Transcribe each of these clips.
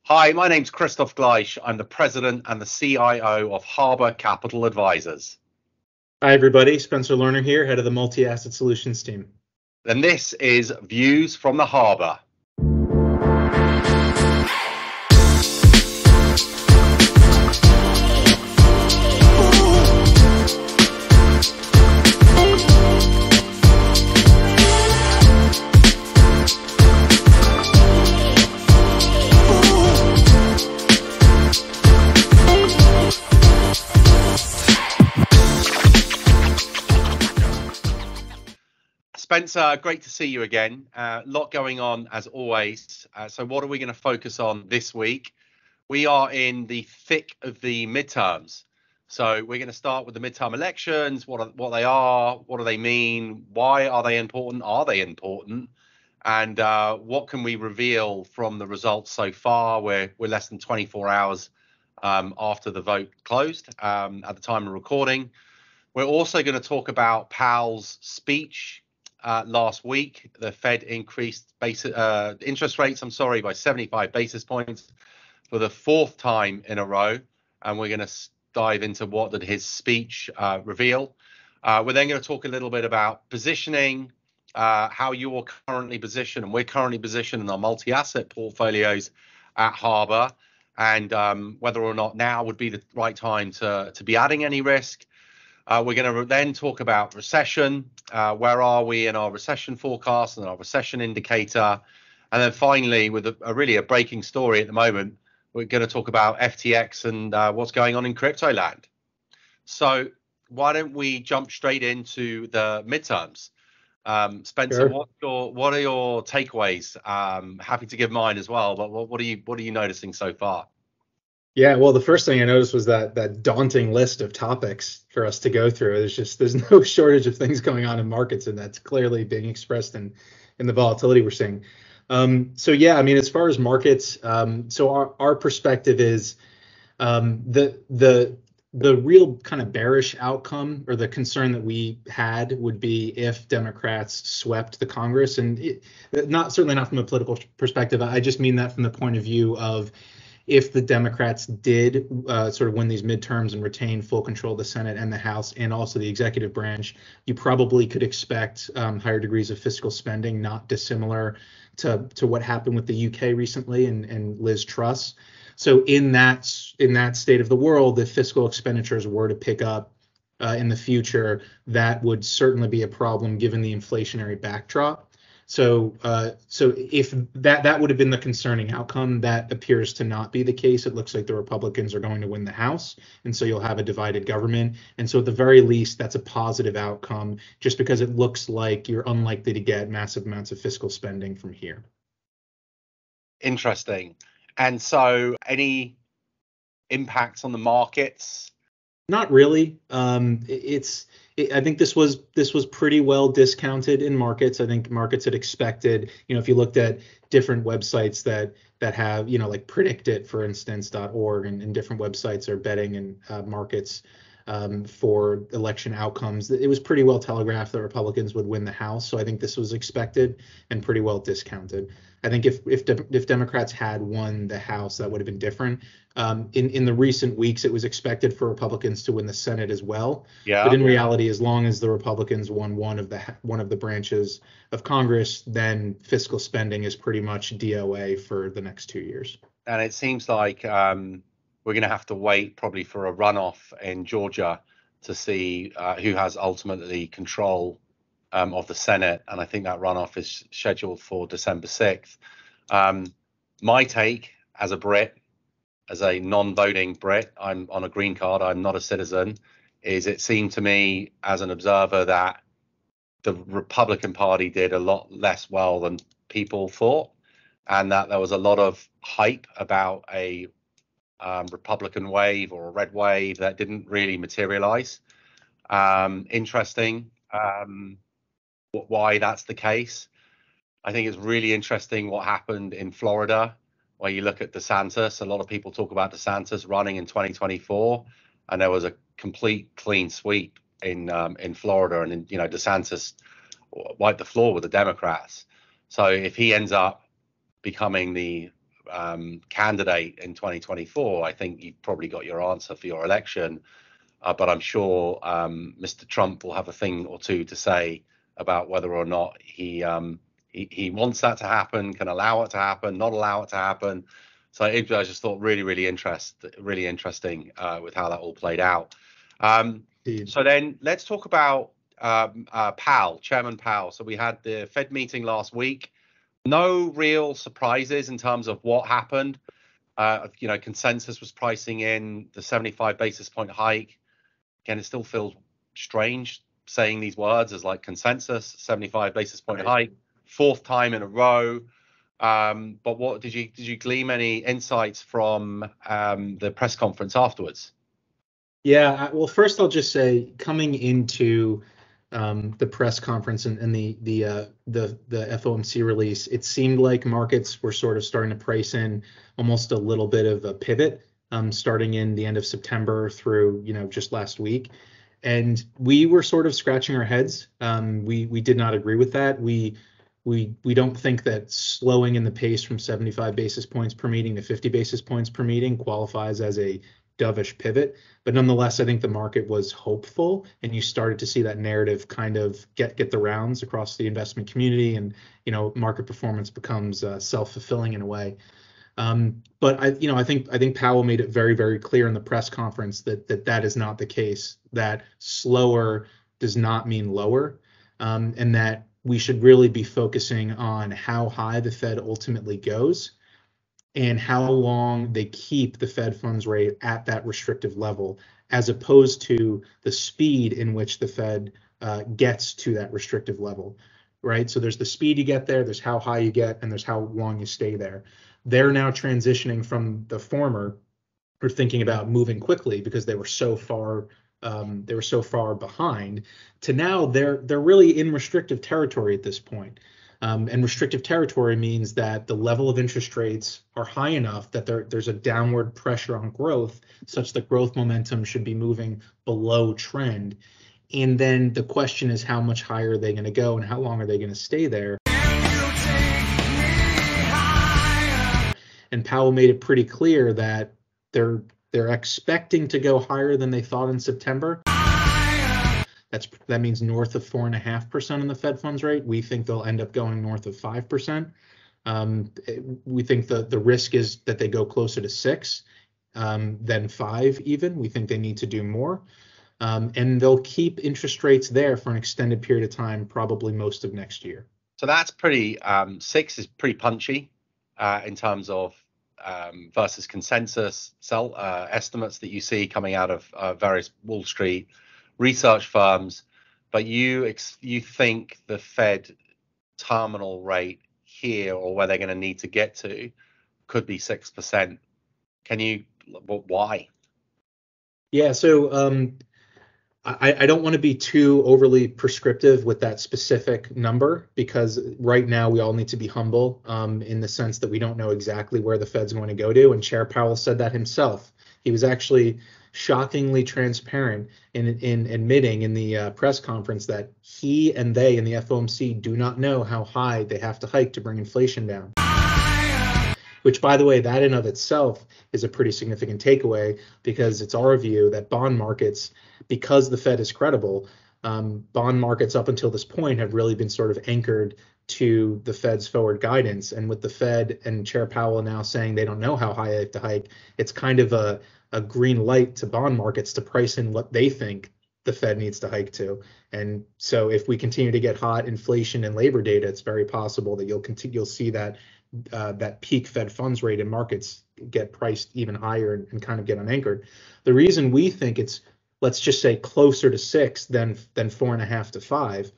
Hi, my name's Christoph Gleich. I'm the president and the CIO of Harbor Capital Advisors. Hi, everybody. Spencer Lerner here, head of the Multi-Asset Solutions team. And this is Views from the Harbor. Spencer, great to see you again. A lot going on as always. So what are we going to focus on this week? We are in the thick of the midterms. So we're going to start with the midterm elections, what they are, what do they mean, why are they important, and what can we reveal from the results so far? We're less than 24 hours after the vote closed at the time of recording. We're also going to talk about Powell's speech. Last week, the Fed increased interest rates, by 75 basis points for the fourth time in a row. And we're going to dive into what did his speech reveal. We're then going to talk a little bit about positioning, how you're currently positioned and we're currently positioned in our multi-asset portfolios at Harbor, and whether or not now would be the right time to be adding any risk. We're going to then talk about recession. Where are we in our recession forecast and our recession indicator? And then finally, with a breaking story at the moment, we're going to talk about FTX and what's going on in crypto land. So why don't we jump straight into the midterms? Spencer, Sure. what are your takeaways? Happy to give mine as well, but what are you noticing so far? Yeah, well, the first thing I noticed was that daunting list of topics for us to go through. There's no shortage of things going on in markets, and that's clearly being expressed in the volatility we're seeing. So yeah, I mean, as far as markets, so our perspective is the real kind of bearish outcome, or the concern that we had, would be if Democrats swept the Congress, and certainly not from a political perspective. I just mean that from the point of view of, if the Democrats did sort of win these midterms and retain full control of the Senate and the House and also the executive branch, you probably could expect higher degrees of fiscal spending, not dissimilar to what happened with the UK recently and Liz Truss. So in that state of the world, if fiscal expenditures were to pick up in the future, that would certainly be a problem given the inflationary backdrop. So if that would have been the concerning outcome, that appears to not be the case. It looks like the Republicans are going to win the House, and so you'll have a divided government. And so at the very least, that's a positive outcome, just because it looks like you're unlikely to get massive amounts of fiscal spending from here. Interesting. And so any impacts on the markets? Not really. I think this was pretty well discounted in markets. I think markets had expected, if you looked at different websites that have, like PredictIt, for instance, .org, and different websites are betting in markets for election outcomes. It was pretty well telegraphed that Republicans would win the House. So I think this was expected and pretty well discounted. I think if Democrats had won the House, that would have been different. In the recent weeks, it was expected for Republicans to win the Senate as well. Yeah. But in reality, as long as the Republicans won one of the branches of Congress, then fiscal spending is pretty much DOA for the next 2 years. And it seems like we're going to have to wait probably for a runoff in Georgia to see who has ultimately control of the Senate. And I think that runoff is scheduled for December 6th. My take as a Brit, as a non-voting Brit, I'm on a green card, I'm not a citizen, is it seemed to me as an observer that the Republican Party did a lot less well than people thought, and that there was a lot of hype about a Republican wave or a red wave that didn't really materialize. Interesting why that's the case. I think it's really interesting what happened in Florida, where you look at DeSantis. A lot of people talk about DeSantis running in 2024, and there was a complete clean sweep in Florida, and DeSantis wiped the floor with the Democrats. So if he ends up becoming the candidate in 2024, I think you've probably got your answer for your election. But I'm sure Mr. Trump will have a thing or two to say about whether or not he wants that to happen, can allow it to happen, not allow it to happen. So I just thought really interesting with how that all played out. So then let's talk about Powell, Chairman Powell. So we had the Fed meeting last week. No real surprises in terms of what happened. Consensus was pricing in the 75 basis point hike. Again, it still feels strange saying these words as like consensus, 75 basis point hike, fourth time in a row. But what did you glean any insights from the press conference afterwards? Yeah, well, first I'll just say coming into the press conference and the FOMC release, it seemed like markets were sort of starting to price in almost a little bit of a pivot, starting in the end of September through just last week, and we were sort of scratching our heads. We did not agree with that. We don't think that slowing in the pace from 75 basis points per meeting to 50 basis points per meeting qualifies as a dovish pivot, but nonetheless, I think the market was hopeful, and you started to see that narrative kind of get the rounds across the investment community, and market performance becomes self-fulfilling in a way. But I think Powell made it very clear in the press conference that is not the case. That slower does not mean lower, and that we should really be focusing on how high the Fed ultimately goes, and how long they keep the Fed funds rate at that restrictive level, as opposed to the speed in which the Fed gets to that restrictive level, right? So there's the speed you get there, there's how high you get, and there's how long you stay there. They're now transitioning from the former, or thinking about moving quickly because they were so far behind, to now they're really in restrictive territory at this point. And restrictive territory means that the level of interest rates are high enough that there's a downward pressure on growth, such that growth momentum should be moving below trend. And then the question is, how much higher are they going to go, and how long are they going to stay there? And Powell made it pretty clear that they're expecting to go higher than they thought in September. That means north of 4.5% in the Fed funds rate. We think they'll end up going north of 5%. We think the risk is that they go closer to 6 than 5 even. We think they need to do more. And they'll keep interest rates there for an extended period of time, probably most of next year. So that's pretty, 6 is pretty punchy in terms of versus consensus estimates that you see coming out of various Wall Street research firms. But you think the Fed terminal rate here, or where they're going to need to get to, could be 6%. Why? Yeah, so I don't want to be too overly prescriptive with that specific number, because right now we all need to be humble in the sense that we don't know exactly where the Fed's going to go to. And Chair Powell said that himself. He was actually shockingly transparent in admitting in the press conference that he and they in the FOMC do not know how high they have to hike to bring inflation down. Which, by the way, that in of itself is a pretty significant takeaway, because it's our view that bond markets, because the Fed is credible, bond markets up until this point have really been sort of anchored to the Fed's forward guidance. And with the Fed and Chair Powell now saying they don't know how high they have to hike, it's kind of a green light to bond markets to price in what they think the Fed needs to hike to. And so if we continue to get hot inflation and labor data, it's very possible that you'll see that peak Fed funds rate in markets get priced even higher and kind of get unanchored. The reason we think it's, let's just say, closer to 6 than 4.5 to 5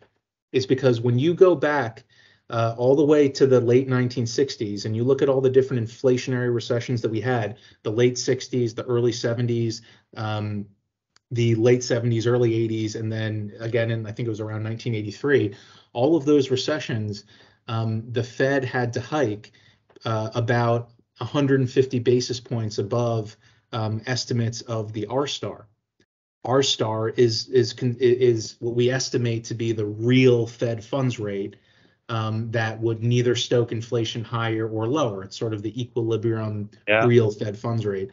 is because when you go back all the way to the late 1960s and you look at all the different inflationary recessions that we had, the late 60s, the early 70s, the late 70s, early 80s, and then again in, I think it was around 1983, all of those recessions, the Fed had to hike about 150 basis points above estimates of the R-star. R-star is what we estimate to be the real Fed funds rate that would neither stoke inflation higher or lower. It's sort of the equilibrium Yeah. real Fed funds rate.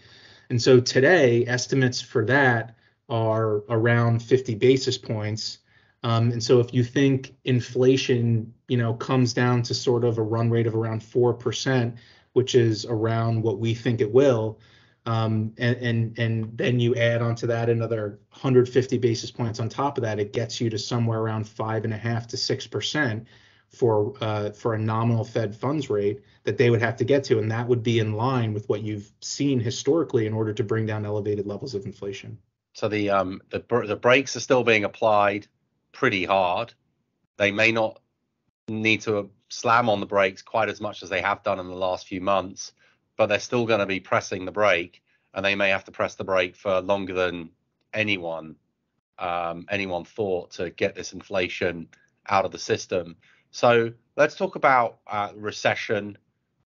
And so today, estimates for that are around 50 basis points. And so if you think inflation, comes down to sort of a run rate of around 4%, which is around what we think it will, and then you add onto that another 150 basis points on top of that, it gets you to somewhere around 5.5 to 6% for a nominal Fed funds rate that they would have to get to, and that would be in line with what you've seen historically in order to bring down elevated levels of inflation. So the brakes are still being applied pretty hard. They may not need to slam on the brakes quite as much as they have done in the last few months, but they're still going to be pressing the brake, and they may have to press the brake for longer than anyone thought to get this inflation out of the system. So let's talk about recession.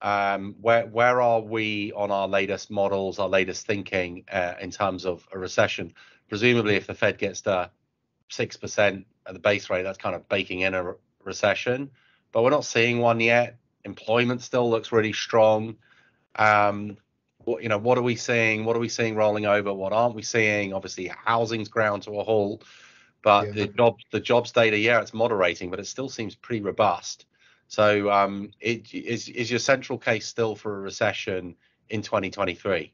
Where are we on our latest models, our latest thinking in terms of a recession? Presumably, if the Fed gets to 6% at the base rate, that's kind of baking in a recession, but we're not seeing one yet. Employment still looks really strong. What are we seeing? What are we seeing rolling over? What aren't we seeing? Obviously, housing's ground to a halt, but the jobs data, it's moderating, but it still seems pretty robust. So, is your central case still for a recession in 2023?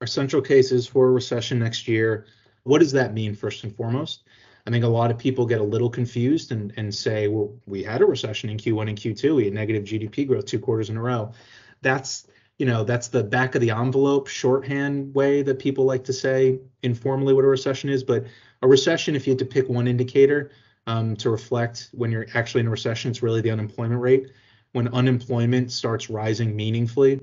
Our central case is for a recession next year. What does that mean, first and foremost? I think a lot of people get a little confused and say, well, we had a recession in Q1 and Q2. We had negative GDP growth 2 quarters in a row. That's the back of the envelope shorthand way that people like to say informally what a recession is. But a recession, if you had to pick one indicator to reflect when you're actually in a recession, it's really the unemployment rate. When unemployment starts rising meaningfully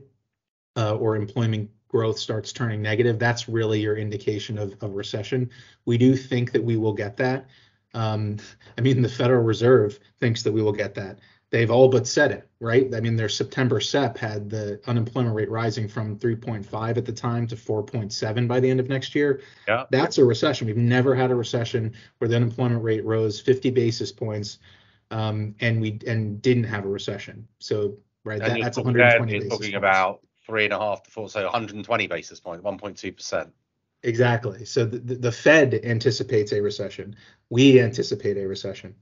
or employment growth starts turning negative, that's really your indication of recession. We do think that we will get that. The Federal Reserve thinks that we will get that. They've all but said it, right? Their September SEP had the unemployment rate rising from 3.5 at the time to 4.7 by the end of next year. Yeah. That's a recession. We've never had a recession where the unemployment rate rose 50 basis points and didn't have a recession. So, right, that's 120 basis points. Talking about 3.5 to 4, so 120 basis points, 1.2%. Exactly. So the Fed anticipates a recession. We anticipate a recession.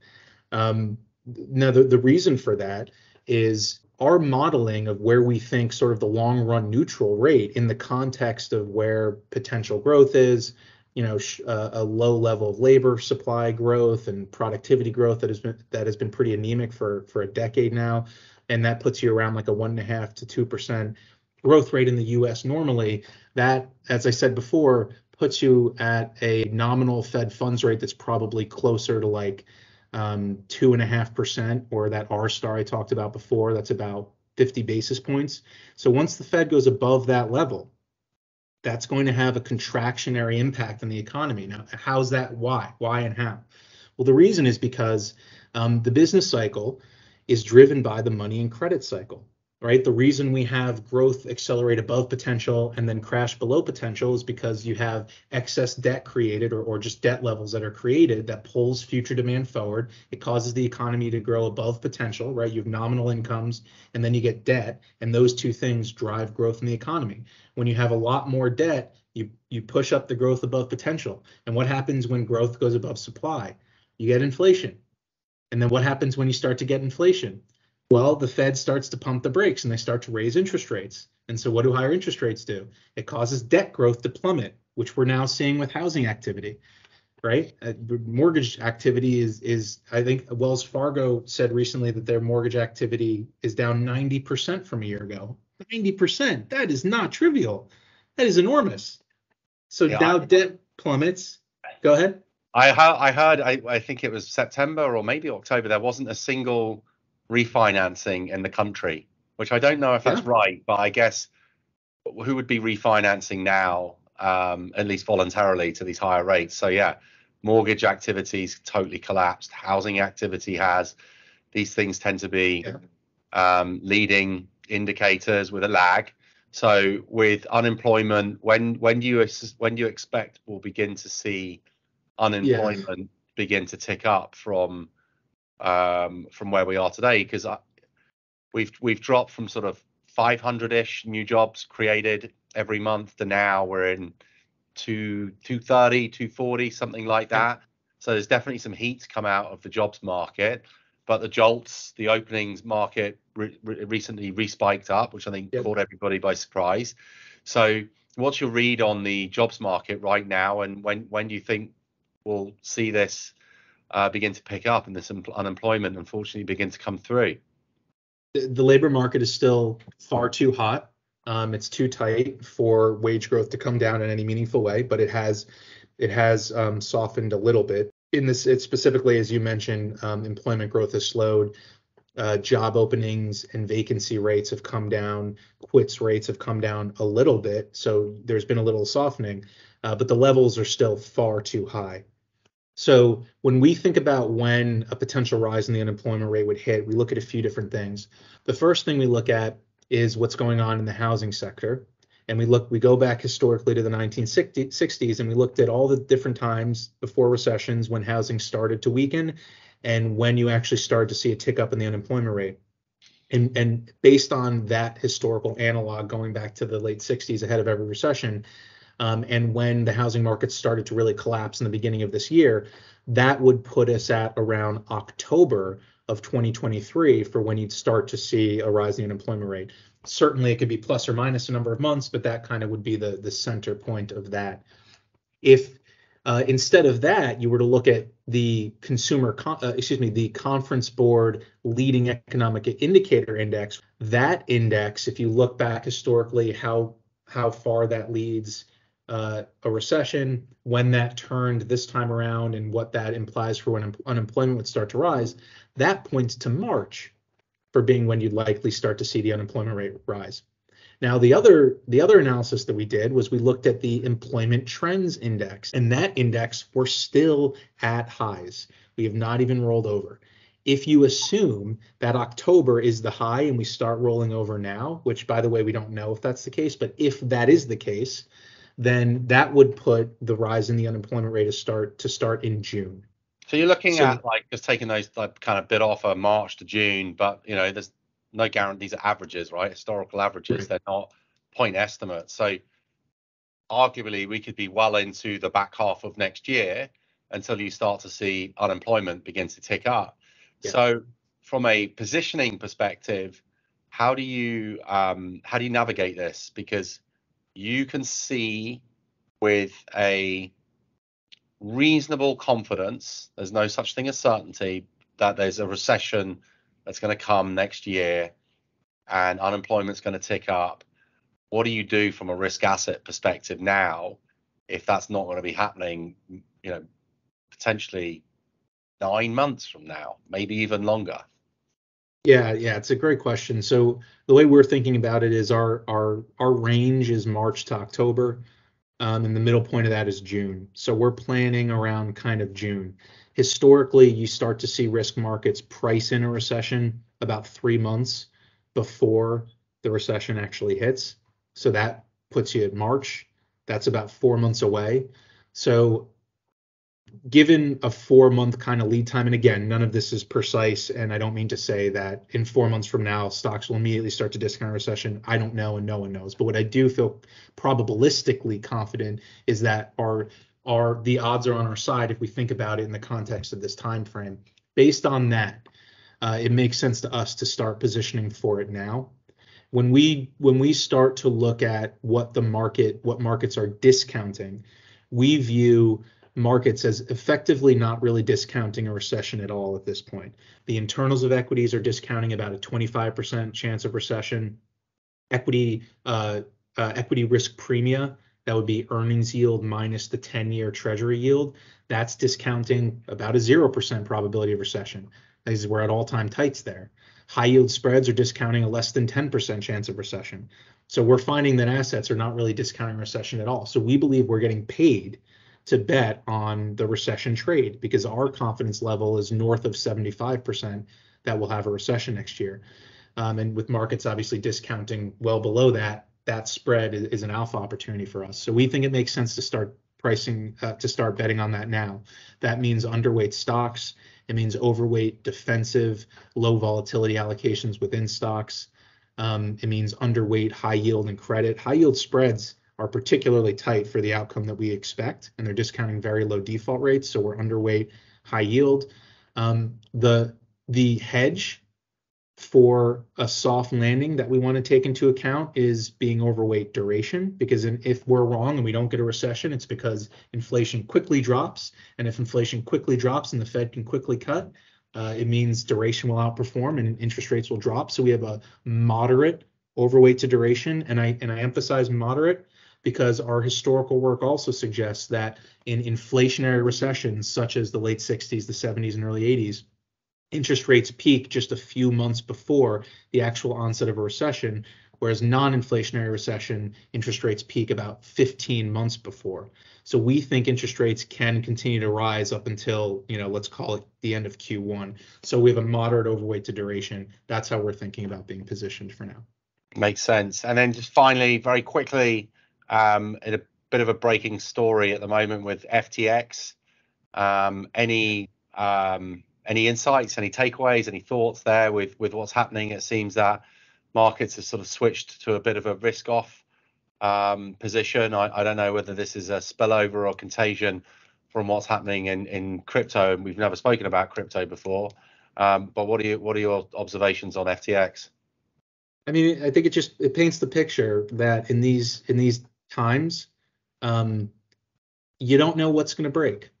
Now, the reason for that is our modeling of where we think sort of the long run neutral rate in the context of where potential growth is, a low level of labor supply growth and productivity growth that has been pretty anemic for a decade now. And that puts you around like a 1.5 to 2% growth rate in the US normally. That, as I said before, puts you at a nominal Fed funds rate that's probably closer to like 2.5%, or that R star I talked about before, that's about 50 basis points. So once the Fed goes above that level, that's going to have a contractionary impact on the economy. Now, how's that? Why and how? Well, the reason is because the business cycle is driven by the money and credit cycle. Right? The reason we have growth accelerate above potential and then crash below potential is because you have excess debt created or just debt levels that are created that pulls future demand forward. It causes the economy to grow above potential, right? You have nominal incomes and then you get debt, and those two things drive growth in the economy. When you have a lot more debt, you push up the growth above potential. And what happens when growth goes above supply? You get inflation. And then what happens when you start to get inflation? Well, the Fed starts to pump the brakes and they start to raise interest rates. And so what do higher interest rates do? It causes debt growth to plummet, which we're now seeing with housing activity, right? Mortgage activity is, I think Wells Fargo said recently that their mortgage activity is down 90% from a year ago. 90%, that is not trivial. That is enormous. So now debt plummets. Go ahead. I heard, I think it was September or maybe October, there wasn't a single refinancing in the country, which I don't know if that's right, but I guess who would be refinancing now, at least voluntarily, to these higher rates? So mortgage activities totally collapsed. Housing activity has. These things tend to be leading indicators with a lag. So with unemployment, when do you expect we'll begin to see unemployment begin to tick up from from where we are today, because we've dropped from sort of 500-ish new jobs created every month to now we're in 230, 240, something like that. So there's definitely some heat come out of the jobs market, but the openings market recently respiked up, which I think caught everybody by surprise. So what's your read on the jobs market right now, and when do you think we'll see this begin to pick up and this unemployment unfortunately begin to come through? The labor market is still far too hot. It's too tight for wage growth to come down in any meaningful way, but it has softened a little bit. It specifically, as you mentioned, employment growth has slowed. Job openings and vacancy rates have come down. Quits rates have come down a little bit. So there's been a little softening, but the levels are still far too high. So when we think about when a potential rise in the unemployment rate would hit, we look at a few different things. The first thing we look at is what's going on in the housing sector. And we go back historically to the 1960s, and we looked at all the different times before recessions when housing started to weaken and when you actually started to see a tick up in the unemployment rate. And based on that historical analog going back to the late 60s ahead of every recession, and when the housing market started to really collapse in the beginning of this year, that would put us at around October of 2023 for when you'd start to see a rise in the unemployment rate. Certainly, it could be plus or minus a number of months, but that kind of would be the center point of that. If instead of that, you were to look at the the Conference Board Leading Economic Indicator Index, that index, if you look back historically, how far that leads a recession, when that turned this time around, and what that implies for when unemployment would start to rise, that points to March for being when you'd likely start to see the unemployment rate rise. Now, the other analysis that we did was we looked at the Employment Trends Index, and that index, we're still at highs. We have not even rolled over. If you assume that October is the high and we start rolling over now, which, by the way, we don't know if that's the case, but if that is the case, then that would put the rise in the unemployment rate to start in June. So you're looking at like just taking those kind of bit off of March to June, but there's no guarantee. These are averages, right? Historical averages. Right. They're not point estimates. So arguably we could be well into the back half of next year until you start to see unemployment begin to tick up. Yeah. So from a positioning perspective, how do you navigate this? Because you can see with a reasonable confidence, there's no such thing as certainty, that there's a recession that's going to come next year and unemployment's going to tick up. What do you do from a risk asset perspective now if that's not going to be happening, potentially 9 months from now, maybe even longer? Yeah, it's a great question. So the way we're thinking about it is our range is March to October, and the middle point of that is June. So we're planning around kind of June. Historically, you start to see risk markets price in a recession about 3 months before the recession actually hits. So that puts you at March. That's about 4 months away. So given a 4-month kind of lead time, and again, none of this is precise, and I don't mean to say that in 4 months from now, stocks will immediately start to discount a recession. I don't know, and no one knows. But what I do feel probabilistically confident is that the odds are on our side if we think about it in the context of this time frame. Based on that, it makes sense to us to start positioning for it now. When we start to look at what markets are discounting, we view markets as effectively not really discounting a recession at all at this point. The internals of equities are discounting about a 25% chance of recession. Equity risk premia, that would be earnings yield minus the 10-year treasury yield, that's discounting about a 0% probability of recession. We're at all-time tights there. High yield spreads are discounting a less than 10% chance of recession. So we're finding that assets are not really discounting recession at all. So we believe we're getting paid to bet on the recession trade because our confidence level is north of 75% that we'll have a recession next year. And with markets obviously discounting well below that, that spread is an alpha opportunity for us. So we think it makes sense to start pricing, to start betting on that now. That means underweight stocks It means overweight defensive, low volatility allocations within stocks. It means underweight high yield and credit. High yield spreads are particularly tight for the outcome that we expect, and they're discounting very low default rates, so we're underweight high yield. The hedge for a soft landing that we want to take into account is being overweight duration, because if we're wrong and we don't get a recession, it's because inflation quickly drops. And if inflation quickly drops and the Fed can quickly cut, it means duration will outperform and interest rates will drop. So we have a moderate overweight to duration. And I emphasize moderate because our historical work also suggests that in inflationary recessions, such as the late 60s, the 70s, and early 80s, interest rates peak just a few months before the actual onset of a recession, whereas non-inflationary recession, interest rates peak about 15 months before. So we think interest rates can continue to rise up until, let's call it the end of Q1. So we have a moderate overweight to duration. That's how we're thinking about being positioned for now. Makes sense. And then just finally, very quickly, in a bit of a breaking story at the moment with FTX. Any insights, any takeaways, any thoughts there with what's happening? It seems that markets have sort of switched to a bit of a risk-off position. I don't know whether this is a spillover or contagion from what's happening in crypto. And we've never spoken about crypto before. But what are your observations on FTX? I mean, I think it paints the picture that in these times, you don't know what's going to break.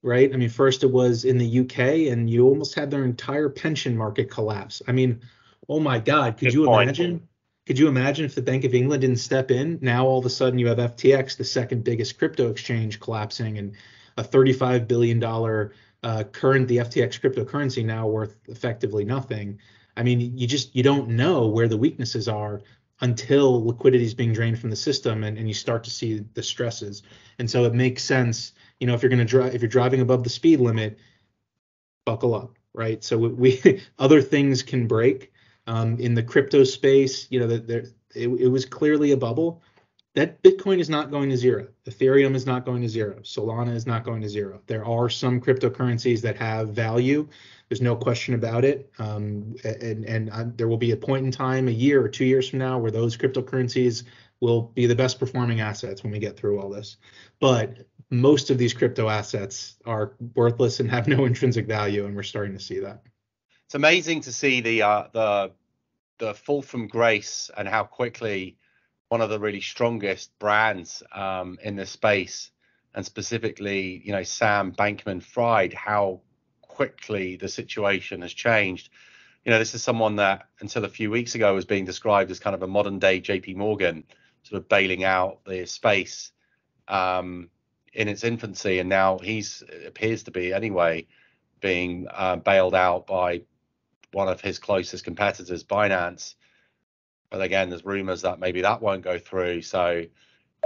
Right? I mean, first it was in the UK, and you almost had their entire pension market collapse. I mean, oh my God, could you imagine? Could you imagine if the Bank of England didn't step in? Now all of a sudden you have FTX, the second biggest crypto exchange, collapsing, and a $35 billion the FTX cryptocurrency now worth effectively nothing. I mean, you don't know where the weaknesses are until liquidity is being drained from the system, and you start to see the stresses. And so it makes sense, if you're driving above the speed limit, buckle up, right? So we other things can break. In the crypto space, it was clearly a bubble. That Bitcoin is not going to zero. Ethereum is not going to zero. Solana is not going to zero. There are some cryptocurrencies that have value. There's no question about it. And there will be a point in time, a year or 2 years from now, where those cryptocurrencies will be the best performing assets when we get through all this. But most of these crypto assets are worthless and have no intrinsic value, and we're starting to see that. It's amazing to see the fall from grace and how quickly one of the really strongest brands in this space, and specifically, Sam Bankman-Fried, how quickly the situation has changed. This is someone that until a few weeks ago was being described as kind of a modern day JP Morgan, sort of bailing out the space in its infancy, and now appears to be anyway being bailed out by one of his closest competitors, Binance. But again, there's rumors that maybe that won't go through. So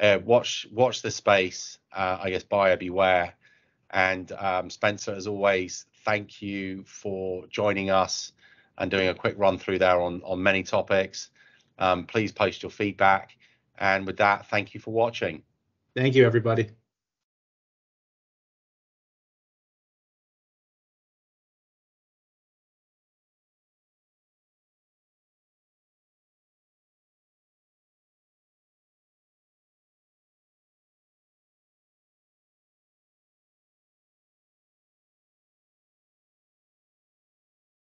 watch the space. I guess buyer beware. And Spencer, as always, thank you for joining us and doing a quick run through there on many topics. Please post your feedback. And with that, thank you for watching. Thank you, everybody.